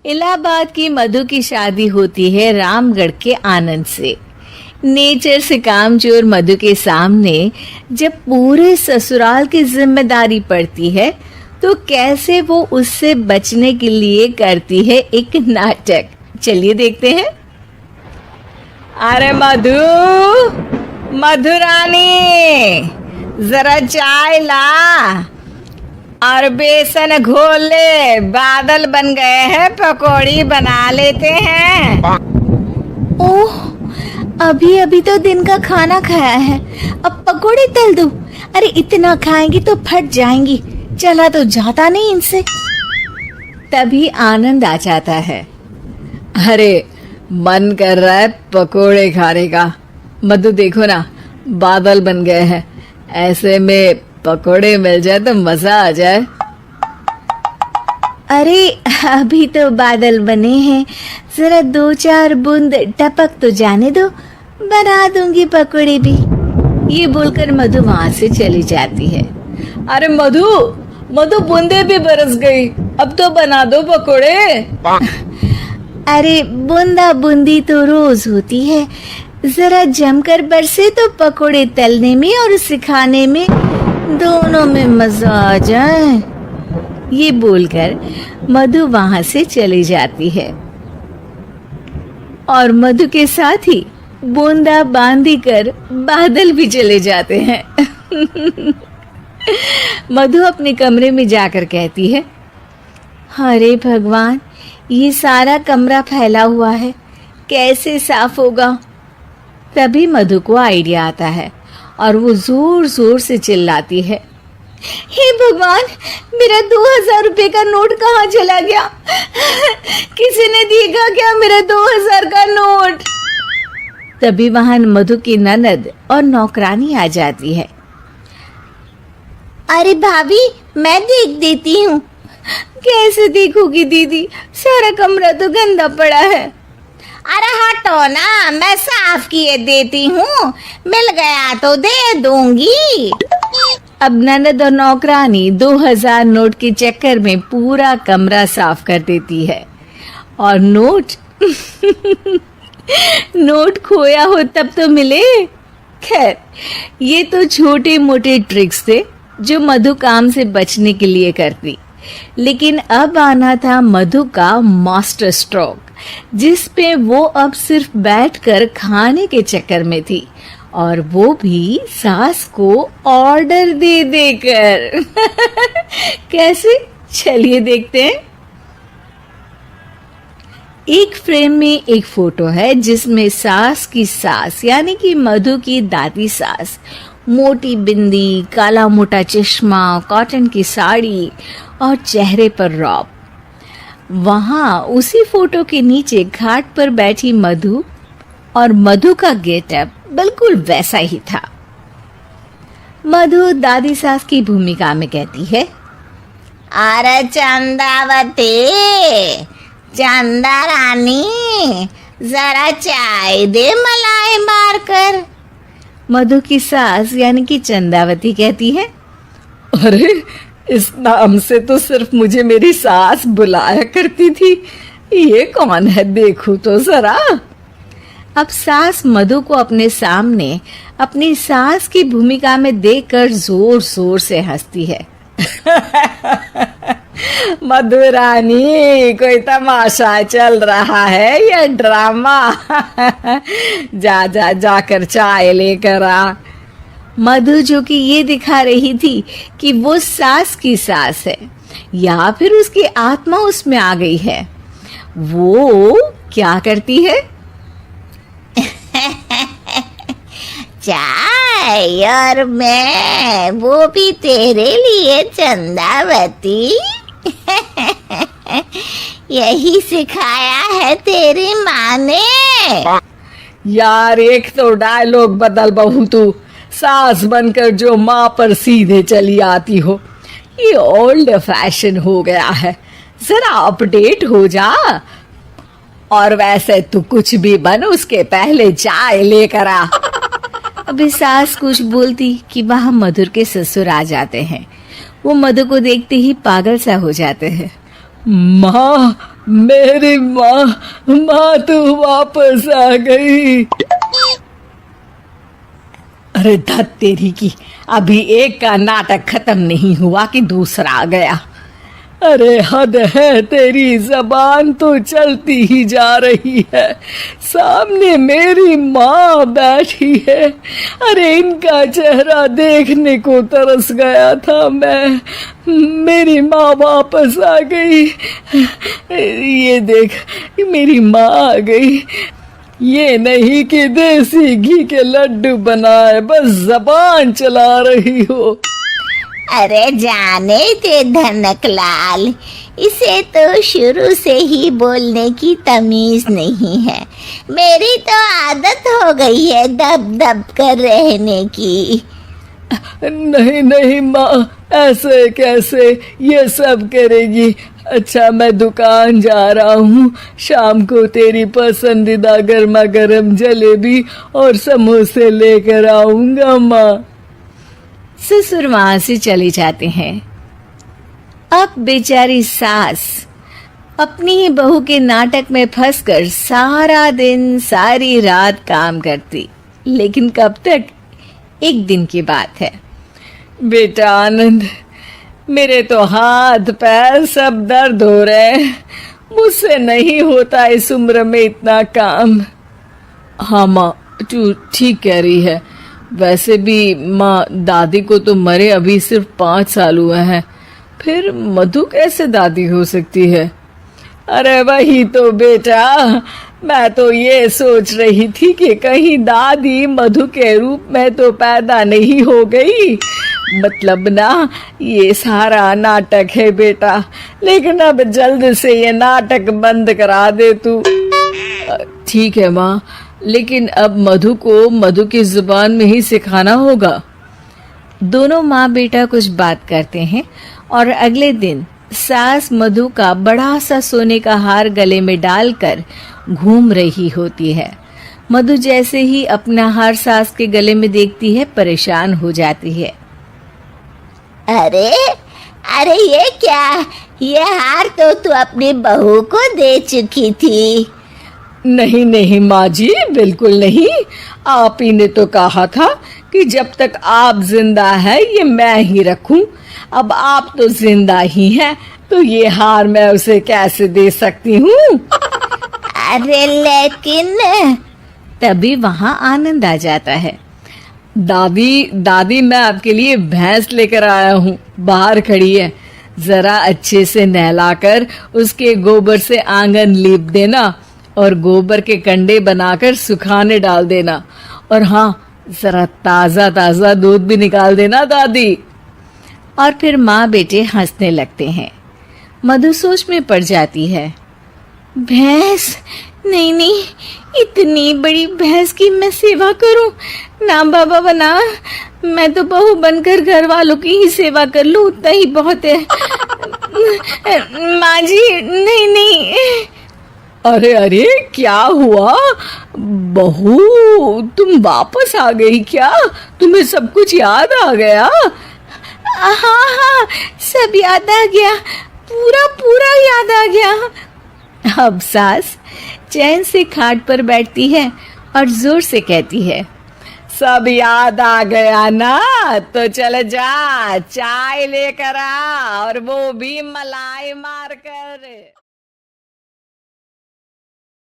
इलाहाबाद की मधु की शादी होती है रामगढ़ के आनंद से। नेचर से कामचोर मधु के सामने जब पूरे ससुराल की जिम्मेदारी पड़ती है तो कैसे वो उससे बचने के लिए करती है एक नाटक। चलिए देखते हैं। अरे मधु, मधुरानी, जरा चाय ला और बेसन घोल ले। बादल बन गए हैं, पकौड़ी बना लेते हैं। ओह, अभी अभी तो दिन का खाना खाया है, अब पकौड़े तल दूं? अरे इतना खाएंगी तो फट जाएंगी, चला तो जाता नहीं इनसे। तभी आनंद आ जाता है। अरे मन कर रहा है पकोड़े खाने का। मधु देखो ना, बादल बन गए हैं, ऐसे में पकोड़े मिल जाए तो मजा आ जाए। अरे अभी तो बादल बने हैं, जरा 2-4 बूंद टपक तो जाने दो, बना दूंगी पकोड़े भी। ये बोलकर मधु वहां से चली जाती है। अरे मधु, मधु बूंदे भी बरस गई, अब तो बना दो पकोड़े। अरे बूंदा बूंदी तो रोज होती है, जरा जमकर बरसे तो पकोड़े तलने में और सिखाने में दोनों में मजा आ जाए। ये बोलकर मधु वहां से चली जाती है और मधु के साथ ही बूंदा बांधी कर बादल भी चले जाते हैं। मधु अपने कमरे में जाकर कहती है, अरे भगवान, ये सारा कमरा फैला हुआ है, कैसे साफ होगा? तभी मधु को आइडिया आता है और वो जोर जोर से चिल्लाती है, हे भगवान, मेरा 2000 रुपए का नोट कहाँ चला गया? किसी ने देखा क्या मेरा 2000 का नोट? तभी वहां मधु की ननद और नौकरानी आ जाती है। अरे भाभी, मैं देख देती हूँ। कैसे देखोगी दीदी, सारा कमरा तो गंदा पड़ा है। अरे हटो ना, मैं साफ किए देती हूँ, मिल गया तो दे दूंगी। अब ननद और नौकरानी 2000 नोट के चक्कर में पूरा कमरा साफ कर देती है और नोट नोट खोया हो तब तो मिले। खैर, ये तो छोटे मोटे ट्रिक्स थे जो मधु काम से बचने के लिए करती, लेकिन अब आना था मधु का मास्टर स्ट्रोक, जिस पे वो अब सिर्फ बैठकर खाने के चक्कर में थी, और वो भी सास को ऑर्डर दे देकर। कैसे? चलिए देखते हैं। एक फ्रेम में एक फोटो है जिसमें सास की सास यानी कि मधु की दादी सास मोटी बिंदी, काला मोटा चश्मा, कॉटन की साड़ी और चेहरे पर रौब। वहां उसी फोटो के नीचे घाट पर बैठी मधु, और मधु का गेटअप बिल्कुल वैसा ही था। मधु दादी सास की भूमिका में कहती है, अरे चंदावती, चंदा रानी, जरा चाय दे मलाई मार कर। मधु की सास यानी कि चंदावती कहती है, अरे इस नाम से तो सिर्फ मुझे मेरी सास बुलाया करती थी, ये कौन है देखो तो जरा। अब सास मधु को अपने सामने अपनी सास की भूमिका में देखकर जोर जोर से हंसती है। मधुरानी, कोई तमाशा चल रहा है या ड्रामा? जा जा जाकर चाय लेकर आ। मधु जो कि ये दिखा रही थी कि वो सास की सास है या फिर उसकी आत्मा उसमें आ गई है, वो क्या करती है? चाय और मैं, वो भी तेरे लिए चंदावती। यही सिखाया है तेरी माँ ने। यार, एक तो डायलॉग बदल बहू, तू सास बनकर जो माँ पर सीधे चली आती हो, ये ओल्ड फैशन हो गया है, जरा अपडेट हो जा। और वैसे तू कुछ भी बन, उसके पहले चाय लेकर आ। अभी सास कुछ बोलती कि वहां मधुर के ससुर आ जाते हैं। वो मधु को देखते ही पागल सा हो जाते हैं। माँ, मेरी माँ माँ तू वापस आ गई। अरे धत तेरी की, अभी एक का नाटक खत्म नहीं हुआ कि दूसरा आ गया। अरे हद है तेरी, जबान तो चलती ही जा रही है, सामने मेरी माँ बैठी है। अरे इनका चेहरा देखने को तरस गया था मैं। मेरी माँ वापस आ गई। ये देख, मेरी माँ आ गई। ये नहीं कि देसी घी के लड्डू बनाए, बस जबान चला रही हो। अरे जाने दे धनकलाल, इसे तो शुरू से ही बोलने की तमीज नहीं है। मेरी तो आदत हो गई है दब दब कर रहने की। नहीं नहीं माँ, ऐसे कैसे, ये सब करेगी। अच्छा मैं दुकान जा रहा हूँ, शाम को तेरी पसंदीदा गर्मा गर्म जलेबी और समोसे लेकर आऊंगा माँ। ससुर वहां से चले जाते हैं। अब बेचारी सास अपनी ही बहू के नाटक में फंसकर सारा दिन सारी रात काम करती, लेकिन कब तक? एक दिन की बात है। बेटा आनंद, मेरे तो हाथ पैर सब दर्द हो रहे हैं, मुझसे नहीं होता इस उम्र में इतना काम। हाँ माँ, तू ठीक कह रही है। वैसे भी माँ, दादी को तो मरे अभी सिर्फ 5 साल हुए हैं, फिर मधु कैसे दादी हो सकती है? अरे वही तो बेटा, मैं तो ये सोच रही थी कि कहीं दादी मधु के रूप में तो पैदा नहीं हो गई। मतलब ना, ये सारा नाटक है बेटा, लेकिन अब जल्द से ये नाटक बंद करा दे तू। ठीक है माँ, लेकिन अब मधु को मधु की जुबान में ही सिखाना होगा। दोनों माँ बेटा कुछ बात करते हैं और अगले दिन सास मधु का बड़ा सा सोने का हार गले में डालकर घूम रही होती है। मधु जैसे ही अपना हार सास के गले में देखती है, परेशान हो जाती है। अरे अरे ये क्या, ये हार तो तू अपनी बहू को दे चुकी थी। नहीं नहीं माँ जी, बिल्कुल नहीं। आप ही ने तो कहा था कि जब तक आप जिंदा है ये मैं ही रखूं। अब आप तो जिंदा ही हैं, तो ये हार मैं उसे कैसे दे सकती हूँ? अरे लेकिन तभी वहां आनंद आ जाता है। दादी मैं आपके लिए भैंस लेकर आया हूँ, बाहर खड़ी है। जरा अच्छे से नहलाकर उसके गोबर से आंगन लीप देना और गोबर के कंडे बनाकर सुखाने डाल देना। और हाँ, जरा ताजा ताजा दूध भी निकाल देना दादी। और फिर माँ बेटे हंसने लगते हैं। मधु सोच में पड़ जाती है। भैंस? नहीं नहीं, इतनी बड़ी भैंस की मैं सेवा करूं? ना बाबा बना, मैं तो बहू बनकर घर वालों की ही सेवा कर लूं, उतना ही बहुत है। माँ जी नहीं नहीं। अरे अरे, क्या हुआ बहू, तुम वापस आ गई क्या? तुम्हें सब कुछ याद आ गया? हाँ हाँ, सब याद आ गया, पूरा पूरा याद आ गया। अब सास चैन से खाट पर बैठती है और जोर से कहती है, सब याद आ गया ना? तो चल जा, चाय लेकर आ, और वो भी मलाई मार कर।